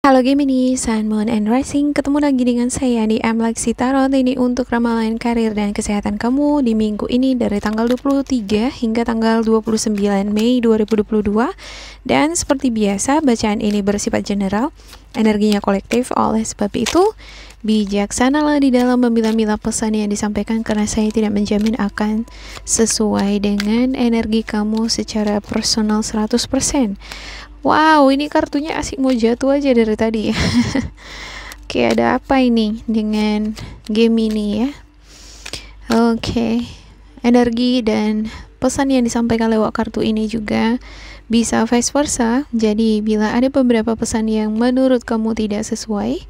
Halo Gemini, Sun, Moon, and Rising. Ketemu lagi dengan saya di Lexi Tarot. Ini untuk ramalan karir dan kesehatan kamu di minggu ini dari tanggal 23 hingga tanggal 29 Mei 2022. Dan seperti biasa, bacaan ini bersifat general, energinya kolektif. Oleh sebab itu, bijaksanalah di dalam memilah-milah pesan yang disampaikan karena saya tidak menjamin akan sesuai dengan energi kamu secara personal 100%. Wow, ini kartunya asik mau jatuh aja dari tadi ya. Oke, ada apa ini dengan Gemini ya? Oke, energi dan pesan yang disampaikan lewat kartu ini juga bisa vice versa. Jadi bila ada beberapa pesan yang menurut kamu tidak sesuai,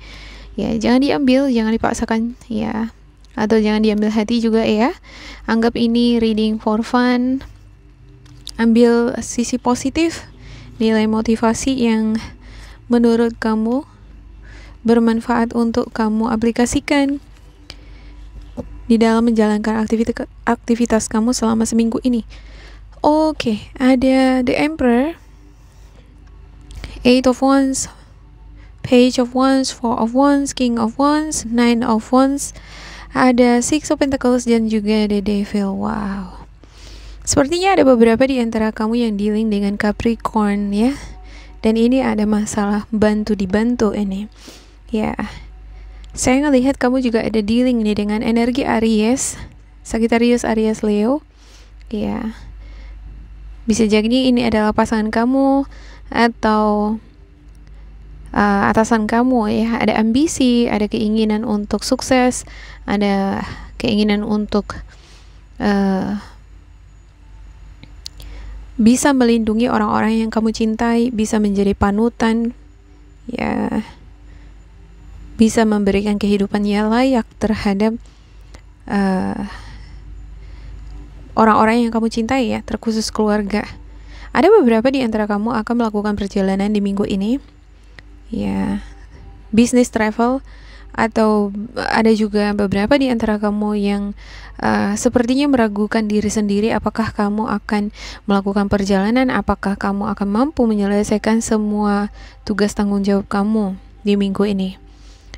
ya jangan diambil, jangan dipaksakan ya. Atau jangan diambil hati juga ya. Anggap ini reading for fun. Ambil sisi positif, nilai motivasi yang menurut kamu bermanfaat untuk kamu aplikasikan di dalam menjalankan aktivitas kamu selama seminggu ini. Oke, ada The Emperor, Eight of Wands, Page of Wands, Four of Wands, King of Wands, Nine of Wands, ada Six of Pentacles dan juga The Devil. Wow. Sepertinya ada beberapa di antara kamu yang dealing dengan Capricorn ya. Dan ini ada masalah bantu-dibantu ini. Ya. Saya ngelihat kamu juga ada dealing nih dengan energi Aries, Sagittarius, Aries, Leo. Ya. Bisa jadi ini adalah pasangan kamu atau atasan kamu ya. Ada ambisi, ada keinginan untuk sukses, ada keinginan untuk bisa melindungi orang-orang yang kamu cintai, bisa menjadi panutan, ya, bisa memberikan kehidupan yang layak terhadap orang-orang yang kamu cintai ya, terkhusus keluarga. Ada beberapa di antara kamu akan melakukan perjalanan di minggu ini, ya, business travel, atau ada juga beberapa di antara kamu yang sepertinya meragukan diri sendiri apakah kamu akan melakukan perjalanan, apakah kamu akan mampu menyelesaikan semua tugas tanggung jawab kamu di minggu ini.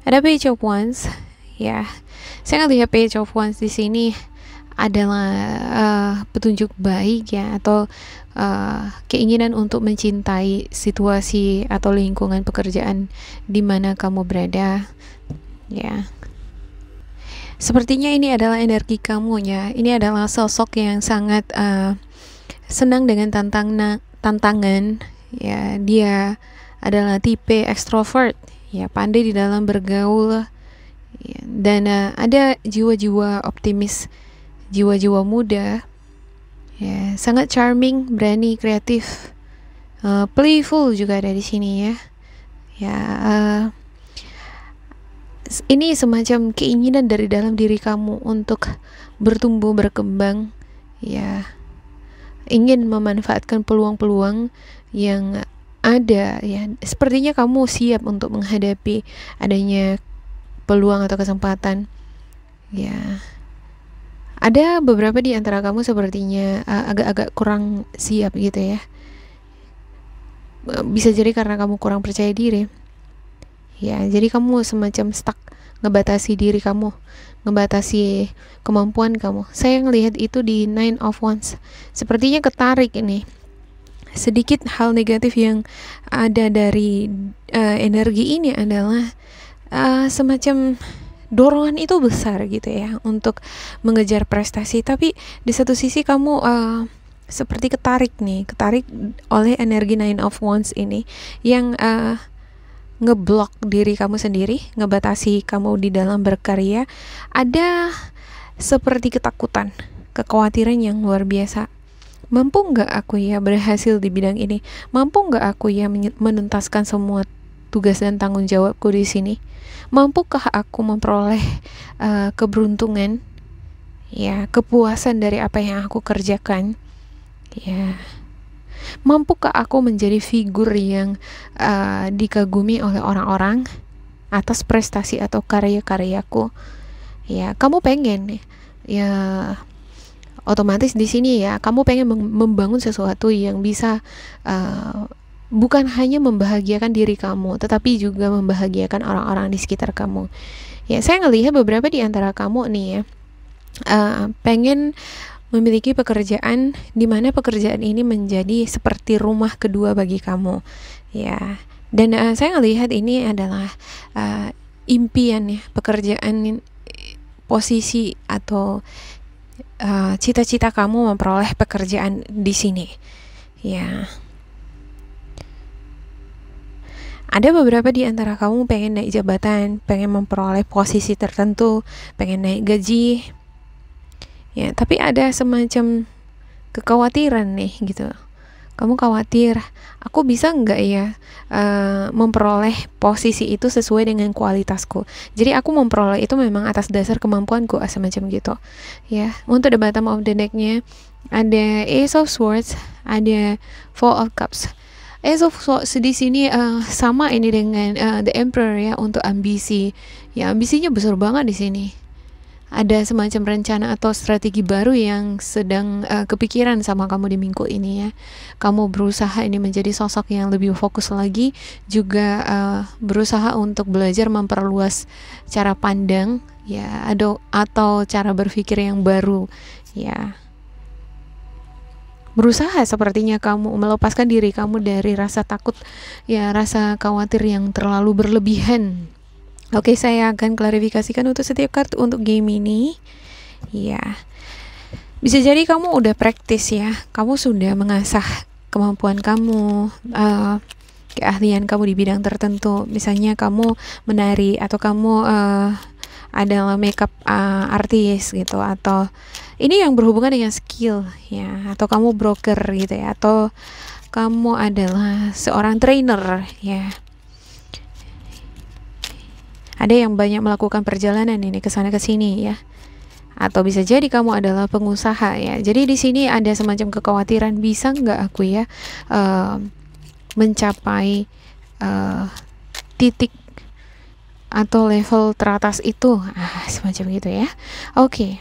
Ada Page of Wands, ya. Saya ngelihat Page of Wands di sini adalah petunjuk baik ya, atau keinginan untuk mencintai situasi atau lingkungan pekerjaan di mana kamu berada. Ya, sepertinya ini adalah energi kamu ya. Ini adalah sosok yang sangat senang dengan tantangan. Ya, dia adalah tipe ekstrovert. Ya, pandai di dalam bergaul. Ya, dan ada jiwa-jiwa optimis, jiwa-jiwa muda. Ya, sangat charming, berani, kreatif, playful juga ada di sini ya. Ya. Ini semacam keinginan dari dalam diri kamu untuk bertumbuh, berkembang, ya, ingin memanfaatkan peluang-peluang yang ada, ya. Sepertinya kamu siap untuk menghadapi adanya peluang atau kesempatan, ya. Ada beberapa di antara kamu sepertinya agak-agak kurang siap gitu ya. Bisa jadi karena kamu kurang percaya diri. Ya, jadi kamu semacam stuck, ngebatasi diri kamu, ngebatasi kemampuan kamu. Saya ngelihat itu di Nine of Wands. Sepertinya ketarik ini. Sedikit hal negatif yang ada dari energi ini adalah semacam dorongan itu besar gitu ya untuk mengejar prestasi. Tapi di satu sisi kamu seperti ketarik oleh energi Nine of Wands ini yang ngeblok diri kamu sendiri, ngebatasi kamu di dalam berkarya. Ada seperti ketakutan, kekhawatiran yang luar biasa. Mampu nggak aku ya berhasil di bidang ini? Mampu nggak aku ya menuntaskan semua tugas dan tanggung jawabku di sini? Mampukah aku memperoleh keberuntungan, ya, kepuasan dari apa yang aku kerjakan? Ya. Mampukah aku menjadi figur yang dikagumi oleh orang-orang atas prestasi atau karya-karyaku? Ya, kamu pengen ya, otomatis di sini ya kamu pengen membangun sesuatu yang bisa bukan hanya membahagiakan diri kamu, tetapi juga membahagiakan orang-orang di sekitar kamu. Ya, saya ngelihat beberapa di antara kamu nih ya, pengen memiliki pekerjaan di mana pekerjaan ini menjadi seperti rumah kedua bagi kamu. Ya, dan saya ngelihat ini adalah impian ya, pekerjaan, posisi atau cita-cita kamu memperoleh pekerjaan di sini. Ya. Ada beberapa di antara kamu pengen naik jabatan, pengen memperoleh posisi tertentu, pengen naik gaji. Ya, tapi ada semacam kekhawatiran nih gitu. Kamu khawatir, aku bisa nggak ya memperoleh posisi itu sesuai dengan kualitasku. Jadi aku memperoleh itu memang atas dasar kemampuanku, semacam gitu. Ya, untuk the bottom of the deck-nya ada Ace of Swords, ada Four of Cups. Ace of Swords di sini sama ini dengan The Emperor ya, untuk ambisi. Ya, ambisinya besar banget di sini. Ada semacam rencana atau strategi baru yang sedang kepikiran sama kamu di minggu ini ya. Kamu berusaha ini menjadi sosok yang lebih fokus lagi, juga berusaha untuk belajar memperluas cara pandang ya, atau cara berpikir yang baru ya. Berusaha sepertinya kamu melepaskan diri kamu dari rasa takut ya, rasa khawatir yang terlalu berlebihan. Oke, saya akan klarifikasikan untuk setiap kartu untuk game ini. Ya, bisa jadi kamu udah praktis ya, kamu sudah mengasah kemampuan kamu, keahlian kamu di bidang tertentu. Misalnya kamu menari, atau kamu adalah makeup artis gitu, atau ini yang berhubungan dengan skill ya, atau kamu broker gitu ya, atau kamu adalah seorang trainer ya. Ada yang banyak melakukan perjalanan ini ke sana ke sini ya. Atau bisa jadi kamu adalah pengusaha ya. Jadi di sini ada semacam kekhawatiran, bisa nggak aku ya mencapai titik atau level teratas itu, semacam gitu ya. Oke.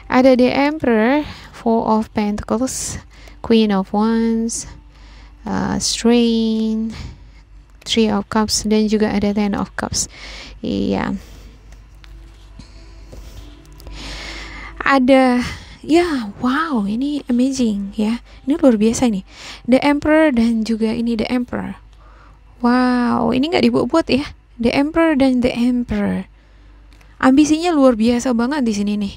Ada The Emperor, Four of Pentacles, Queen of Wands, Strain, Three of Cups, dan juga ada Ten of Cups. Iya. Ada ya, wow, ini amazing ya. Ini luar biasa nih. The Emperor dan juga ini The Emperor. Wow, ini nggak dibuat-buat ya. The Emperor dan The Emperor. Ambisinya luar biasa banget di sini nih.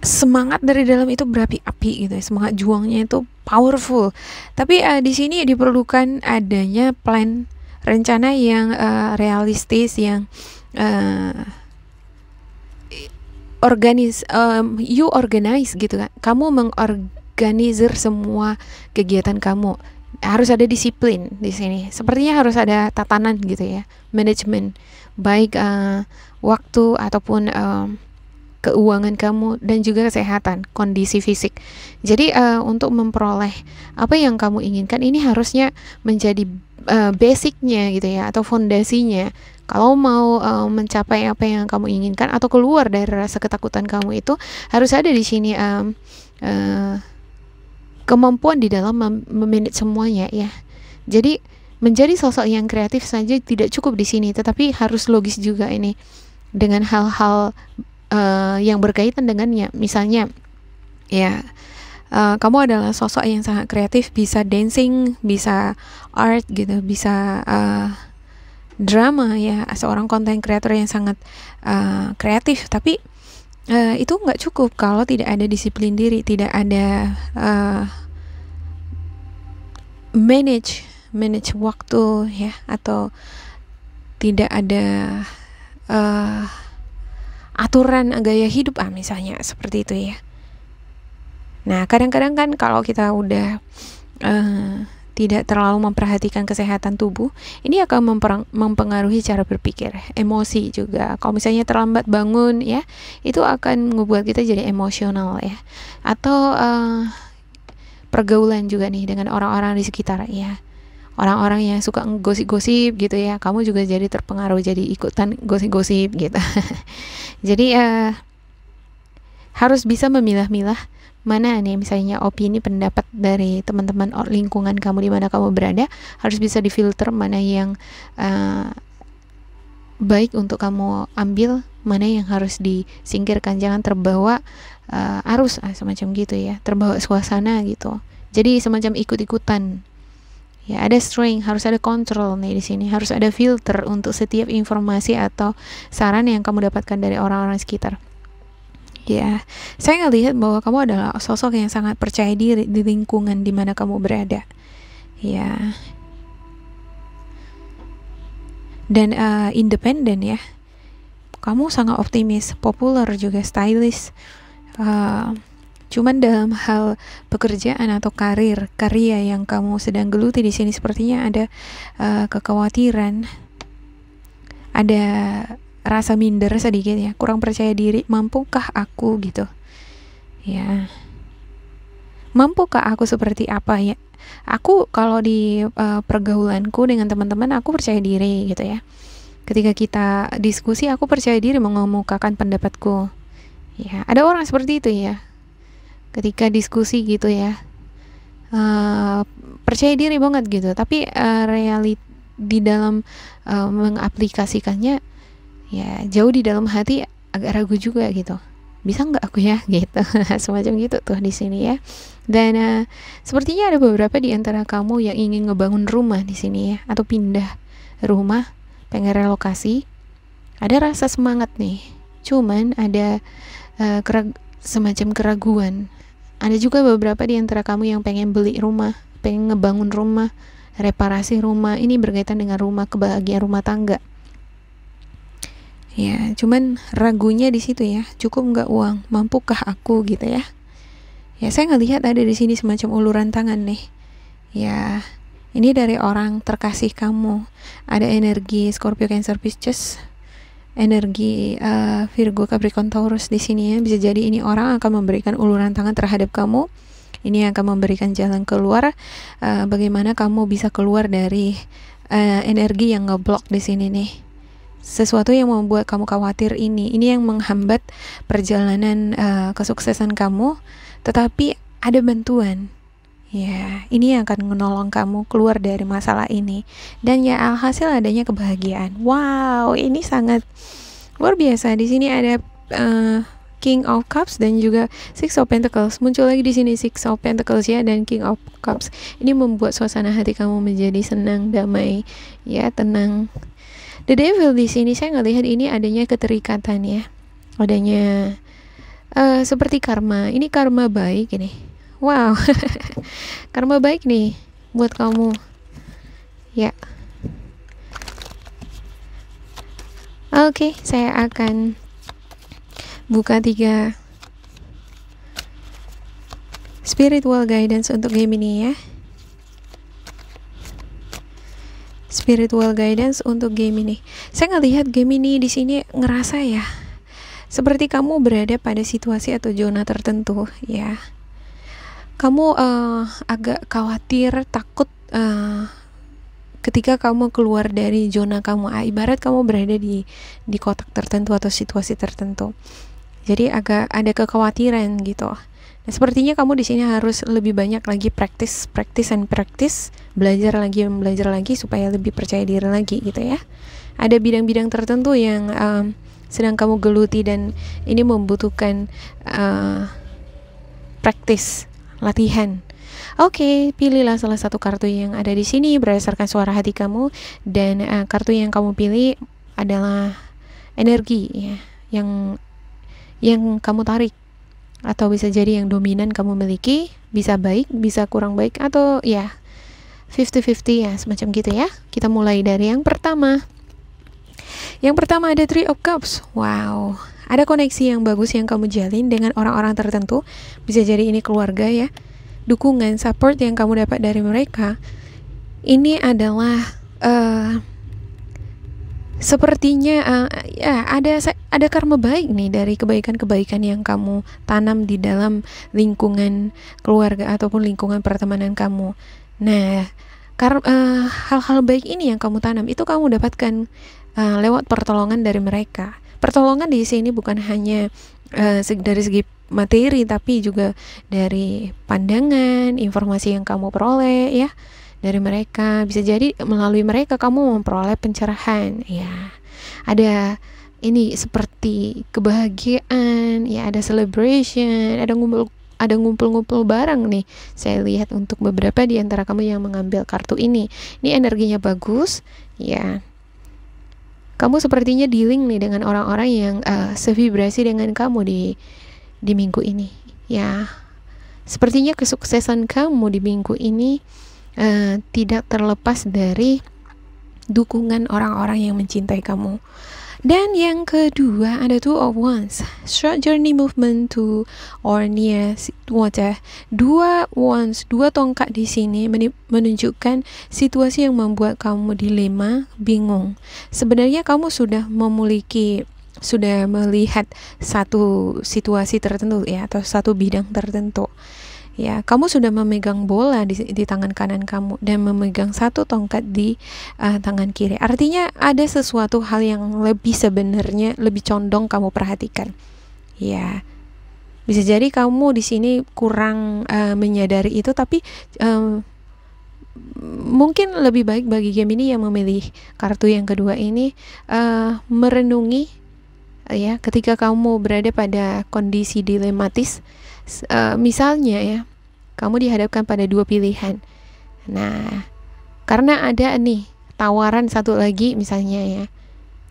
Semangat dari dalam itu berapi-api gitu ya. Semangat juangnya itu powerful. Tapi di sini diperlukan adanya plan, rencana yang realistis, yang you organize gitu kan. Kamu mengorganisir semua kegiatan kamu. Harus ada disiplin di sini. Sepertinya harus ada tatanan gitu ya, manajemen, baik waktu ataupun keuangan kamu, dan juga kesehatan, kondisi fisik. Jadi untuk memperoleh apa yang kamu inginkan, ini harusnya menjadi basicnya gitu ya, atau fondasinya. Kalau mau mencapai apa yang kamu inginkan atau keluar dari rasa ketakutan kamu, itu harus ada di sini kemampuan di dalam memanage semuanya ya. Jadi menjadi sosok yang kreatif saja tidak cukup di sini, tetapi harus logis juga ini dengan hal-hal yang berkaitan dengannya. Misalnya ya, kamu adalah sosok yang sangat kreatif, bisa dancing, bisa art gitu, bisa drama ya, seorang content creator yang sangat kreatif. Tapi itu nggak cukup kalau tidak ada disiplin diri, tidak ada manage waktu ya, atau tidak ada aturan gaya hidup misalnya seperti itu ya. Nah, kadang-kadang kan kalau kita udah tidak terlalu memperhatikan kesehatan tubuh, ini akan mempengaruhi cara berpikir, emosi juga. Kalau misalnya terlambat bangun ya, itu akan membuat kita jadi emosional ya. Atau pergaulan juga nih dengan orang-orang di sekitar ya. Orang-orang yang suka gosip-gosip gitu ya, kamu juga jadi terpengaruh, jadi ikutan gosip-gosip gitu. Jadi harus bisa memilah-milah mana nih misalnya opini pendapat dari teman-teman lingkungan kamu di mana kamu berada, harus bisa difilter mana yang baik untuk kamu ambil, mana yang harus disingkirkan. Jangan terbawa arus semacam gitu ya, terbawa suasana gitu, jadi semacam ikut-ikutan ya. Ada strength, harus ada kontrol nih di sini, harus ada filter untuk setiap informasi atau saran yang kamu dapatkan dari orang-orang sekitar. Ya, saya ngelihat bahwa kamu adalah sosok yang sangat percaya diri di lingkungan di mana kamu berada. Ya. Dan independen ya. Kamu sangat optimis, populer juga, stylish. Cuman dalam hal pekerjaan atau karya yang kamu sedang geluti di sini sepertinya ada kekhawatiran, ada rasa minder sedikit ya, kurang percaya diri. Mampukah aku gitu ya, mampukah aku seperti apa ya, aku kalau di pergaulanku dengan teman-teman aku percaya diri gitu ya, ketika kita diskusi aku percaya diri mengemukakan pendapatku ya. Ada orang seperti itu ya, ketika diskusi gitu ya, percaya diri banget gitu, tapi di dalam mengaplikasikannya ya jauh di dalam hati agak ragu juga gitu, bisa nggak aku ya gitu. Semacam gitu tuh di sini ya. Dan sepertinya ada beberapa di antara kamu yang ingin ngebangun rumah di sini ya, atau pindah rumah, pengen relokasi. Ada rasa semangat nih, cuman ada semacam keraguan. Ada juga beberapa di antara kamu yang pengen beli rumah, pengen ngebangun rumah, reparasi rumah. Ini berkaitan dengan rumah, kebahagiaan rumah tangga. Ya, cuman ragunya di situ ya, cukup nggak uang, mampukah aku gitu ya. Ya, saya ngelihat ada di sini semacam uluran tangan nih. Ya, ini dari orang terkasih kamu. Ada energi Scorpio, Cancer, Pisces, energi Virgo, Capricorn, Taurus di sini ya. Bisa jadi ini orang akan memberikan uluran tangan terhadap kamu. Ini akan memberikan jalan keluar, bagaimana kamu bisa keluar dari energi yang ngeblok di sini nih. Sesuatu yang membuat kamu khawatir ini yang menghambat perjalanan kesuksesan kamu, tetapi ada bantuan ya, ini yang akan menolong kamu keluar dari masalah ini, dan ya alhasil adanya kebahagiaan. Wow, ini sangat luar biasa. Di sini ada King of Cups dan juga Six of Pentacles. Muncul lagi di sini Six of Pentacles ya, dan King of Cups. Ini membuat suasana hati kamu menjadi senang, damai ya, tenang. The Devil di sini saya ngelihat ini adanya keterikatan ya, adanya seperti karma. Ini karma baik ini. Wow, karma baik nih buat kamu ya. Oke, saya akan buka 3 spiritual guidance untuk Gemini ya. Spiritual guidance untuk Gemini. Saya ngelihat Gemini di sini ngerasa ya, seperti kamu berada pada situasi atau zona tertentu ya. Kamu agak khawatir, takut ketika kamu keluar dari zona kamu. Ibarat kamu berada di kotak tertentu atau situasi tertentu. Jadi agak ada kekhawatiran gitu. Nah, sepertinya kamu di sini harus lebih banyak lagi practice, belajar lagi supaya lebih percaya diri lagi gitu ya. Ada bidang-bidang tertentu yang sedang kamu geluti dan ini membutuhkan practice, latihan. Oke, pilihlah salah satu kartu yang ada di sini berdasarkan suara hati kamu, dan kartu yang kamu pilih adalah energi ya, yang kamu tarik, atau bisa jadi yang dominan kamu miliki, bisa baik, bisa kurang baik, atau ya 50-50 ya, semacam gitu ya. Kita mulai dari yang pertama. Yang pertama ada Three of Cups. Wow, ada koneksi yang bagus yang kamu jalin dengan orang-orang tertentu. Bisa jadi ini keluarga ya. Dukungan, support yang kamu dapat dari mereka. Ini adalah sepertinya ya ada karma baik nih dari kebaikan-kebaikan yang kamu tanam di dalam lingkungan keluarga ataupun lingkungan pertemanan kamu. Nah, hal-hal baik ini yang kamu tanam itu kamu dapatkan lewat pertolongan dari mereka. Pertolongan di sini bukan hanya dari segi materi, tapi juga dari pandangan, informasi yang kamu peroleh ya dari mereka. Bisa jadi melalui mereka kamu memperoleh pencerahan ya. Ada ini seperti kebahagiaan ya, ada celebration, ada ngumpul-ngumpul bareng nih. Saya lihat untuk beberapa di antara kamu yang mengambil kartu ini energinya bagus ya. Kamu sepertinya dealing nih dengan orang-orang yang sevibrasi dengan kamu di minggu ini ya. Sepertinya kesuksesan kamu di minggu ini tidak terlepas dari dukungan orang-orang yang mencintai kamu. Dan yang kedua ada Two of Wands, short journey movement to or near water. Dua wands, dua tongkat di sini menunjukkan situasi yang membuat kamu dilema, bingung. Sebenarnya kamu sudah melihat satu situasi tertentu ya, atau satu bidang tertentu. Ya, kamu sudah memegang bola di tangan kanan kamu dan memegang satu tongkat di tangan kiri. Artinya ada sesuatu hal yang sebenarnya lebih condong kamu perhatikan. Ya, bisa jadi kamu di sini kurang menyadari itu, tapi mungkin lebih baik bagi Gemini yang memilih kartu yang kedua ini merenungi ya, ketika kamu berada pada kondisi dilematis. Misalnya ya, kamu dihadapkan pada dua pilihan. Nah, karena ada nih tawaran satu lagi misalnya ya,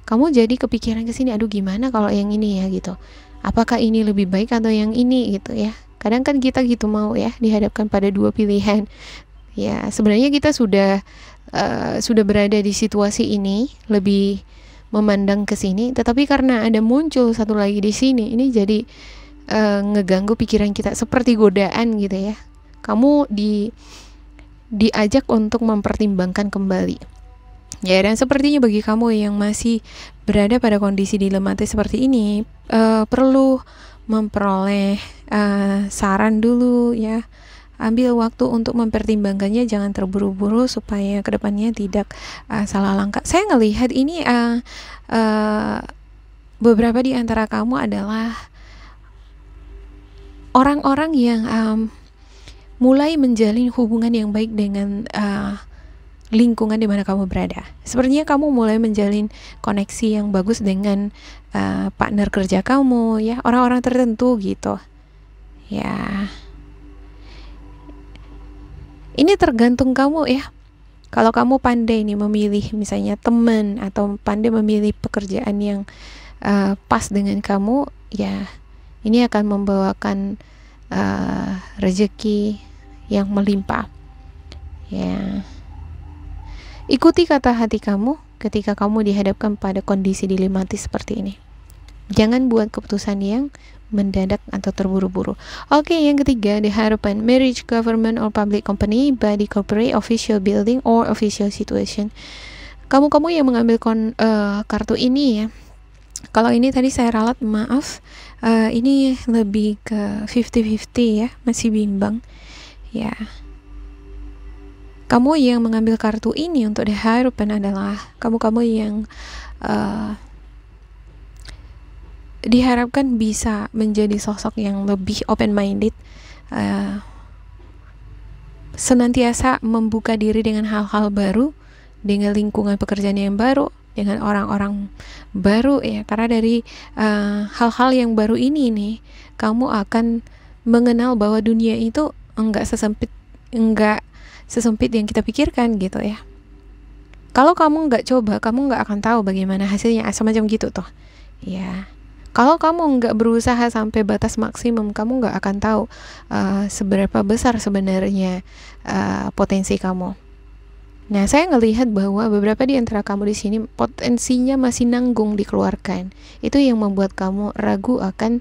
kamu jadi kepikiran ke sini, aduh gimana kalau yang ini ya gitu. Apakah ini lebih baik atau yang ini gitu ya. Kadang kan kita gitu mau ya, dihadapkan pada dua pilihan. Ya, sebenarnya kita sudah berada di situasi ini, lebih memandang ke sini, tetapi karena ada muncul satu lagi di sini, ini jadi ngeganggu pikiran kita, seperti godaan gitu ya. Kamu diajak untuk mempertimbangkan kembali ya. Dan sepertinya bagi kamu yang masih berada pada kondisi dilematis seperti ini, perlu memperoleh saran dulu ya. Ambil waktu untuk mempertimbangkannya, jangan terburu-buru supaya kedepannya tidak salah langkah. Saya ngelihat ini beberapa di antara kamu adalah orang-orang yang mulai menjalin hubungan yang baik dengan lingkungan di mana kamu berada. Sepertinya kamu mulai menjalin koneksi yang bagus dengan partner kerja kamu ya, orang-orang tertentu gitu ya. Ini tergantung kamu ya. Kalau kamu pandai nih memilih misalnya teman, atau pandai memilih pekerjaan yang pas dengan kamu ya, ini akan membawakan rezeki yang melimpah ya. Ikuti kata hati kamu ketika kamu dihadapkan pada kondisi dilematis seperti ini. Jangan buat keputusan yang mendadak atau terburu-buru. Oke, yang ketiga, harapan, marriage, government or public company, body, corporate, official building or official situation. Kamu yang mengambil kartu ini ya, kalau ini tadi saya ralat, maaf, ini lebih ke 50-50 ya, masih bimbang ya. Kamu yang mengambil kartu ini untuk the harapan adalah kamu yang diharapkan bisa menjadi sosok yang lebih open-minded, senantiasa membuka diri dengan hal-hal baru, dengan lingkungan pekerjaan yang baru, dengan orang-orang baru ya. Karena dari hal-hal yang baru ini nih, kamu akan mengenal bahwa dunia itu enggak sesempit yang kita pikirkan gitu ya. Kalau kamu nggak coba, kamu nggak akan tahu bagaimana hasilnya, semacam gitu tuh ya. Kalau kamu nggak berusaha sampai batas maksimum, kamu nggak akan tahu seberapa besar sebenarnya potensi kamu. Nah, saya ngelihat bahwa beberapa di antara kamu di sini potensinya masih nanggung dikeluarkan. Itu yang membuat kamu ragu akan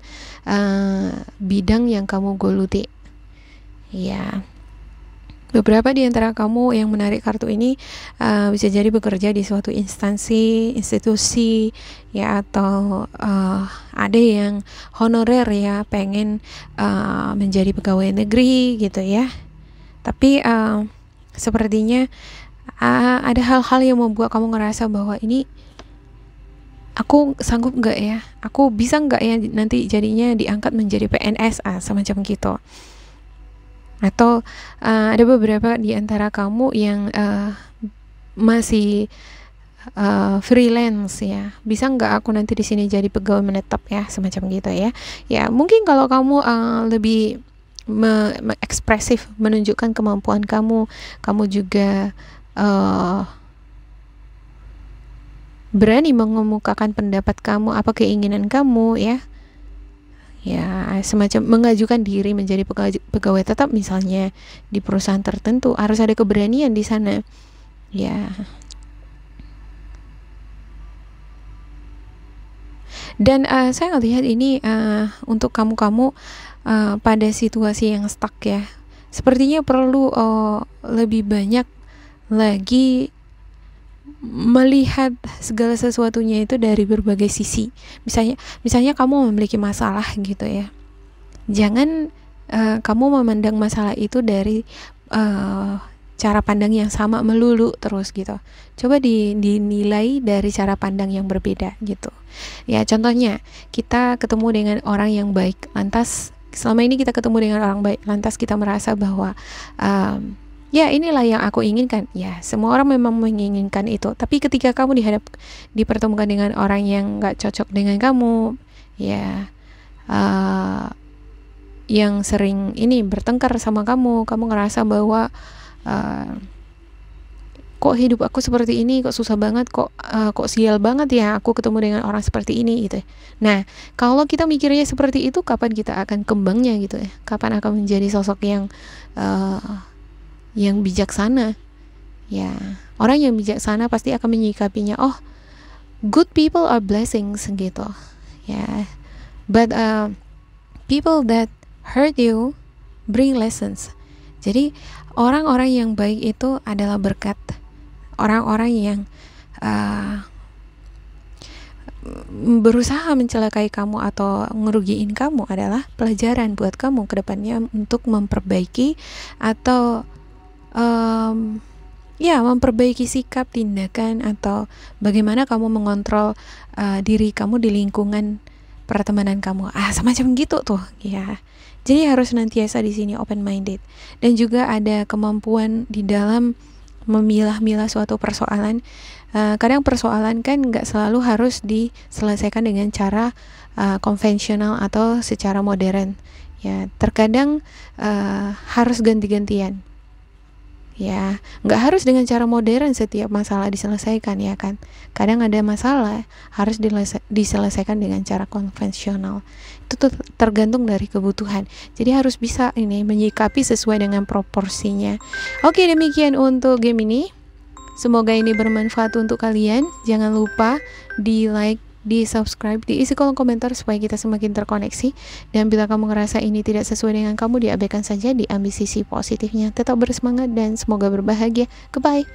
bidang yang kamu geluti. Ya. Beberapa di antara kamu yang menarik kartu ini bisa jadi bekerja di suatu instansi, institusi ya, atau ada yang honorer ya, pengen menjadi pegawai negeri gitu ya. Tapi sepertinya ada hal-hal yang membuat kamu ngerasa bahwa ini aku aku sanggup nggak ya, aku bisa nggak ya nanti jadinya diangkat menjadi PNS, semacam gitu. Atau ada beberapa di antara kamu yang masih freelance ya, bisa nggak aku nanti di sini jadi pegawai menetap ya, semacam gitu ya. Ya mungkin kalau kamu lebih ekspresif menunjukkan kemampuan kamu juga berani mengemukakan pendapat kamu, apa keinginan kamu ya semacam mengajukan diri menjadi pegawai tetap misalnya di perusahaan tertentu, harus ada keberanian di sana ya. Dan saya ngelihat ini untuk kamu pada situasi yang stuck ya, sepertinya perlu lebih banyak lagi melihat segala sesuatunya itu dari berbagai sisi. Misalnya kamu memiliki masalah gitu ya, jangan kamu memandang masalah itu dari cara pandang yang sama melulu terus gitu. Coba dinilai dari cara pandang yang berbeda gitu ya. Contohnya kita ketemu dengan orang yang baik, lantas selama ini kita ketemu dengan orang baik, lantas kita merasa bahwa ya inilah yang aku inginkan. Ya semua orang memang menginginkan itu, tapi ketika kamu dipertemukan dengan orang yang gak cocok dengan kamu ya, yang sering ini bertengkar sama kamu ngerasa bahwa kok hidup aku seperti ini, kok susah banget, kok sial banget ya aku ketemu dengan orang seperti ini gitu. Nah kalau kita mikirnya seperti itu, kapan kita akan kembangnya gitu ya, kapan akan menjadi sosok yang bijaksana ya. Orang yang bijaksana pasti akan menyikapinya, oh good people are blessings gitu ya, but people that hurt you bring lessons. Jadi orang-orang yang baik itu adalah berkat. Orang-orang yang berusaha mencelakai kamu atau ngerugiin kamu adalah pelajaran buat kamu ke depannya untuk memperbaiki atau memperbaiki sikap, tindakan, atau bagaimana kamu mengontrol diri kamu di lingkungan pertemanan kamu, semacam gitu tuh ya. Jadi harus senantiasa di sini open minded, dan juga ada kemampuan di dalam memilah-milah suatu persoalan. Kadang persoalan kan nggak selalu harus diselesaikan dengan cara konvensional atau secara modern ya. Terkadang harus ganti-gantian ya, nggak harus dengan cara modern setiap masalah diselesaikan ya kan. Kadang ada masalah harus diselesaikan dengan cara konvensional. Itu tuh tergantung dari kebutuhan. Jadi harus bisa ini menyikapi sesuai dengan proporsinya. Oke, demikian untuk game ini. Semoga ini bermanfaat untuk kalian. Jangan lupa di like, di subscribe, diisi kolom komentar supaya kita semakin terkoneksi. Dan bila kamu ngerasa ini tidak sesuai dengan kamu, diabaikan saja, diambil sisi positifnya. Tetap bersemangat dan semoga berbahagia. Goodbye.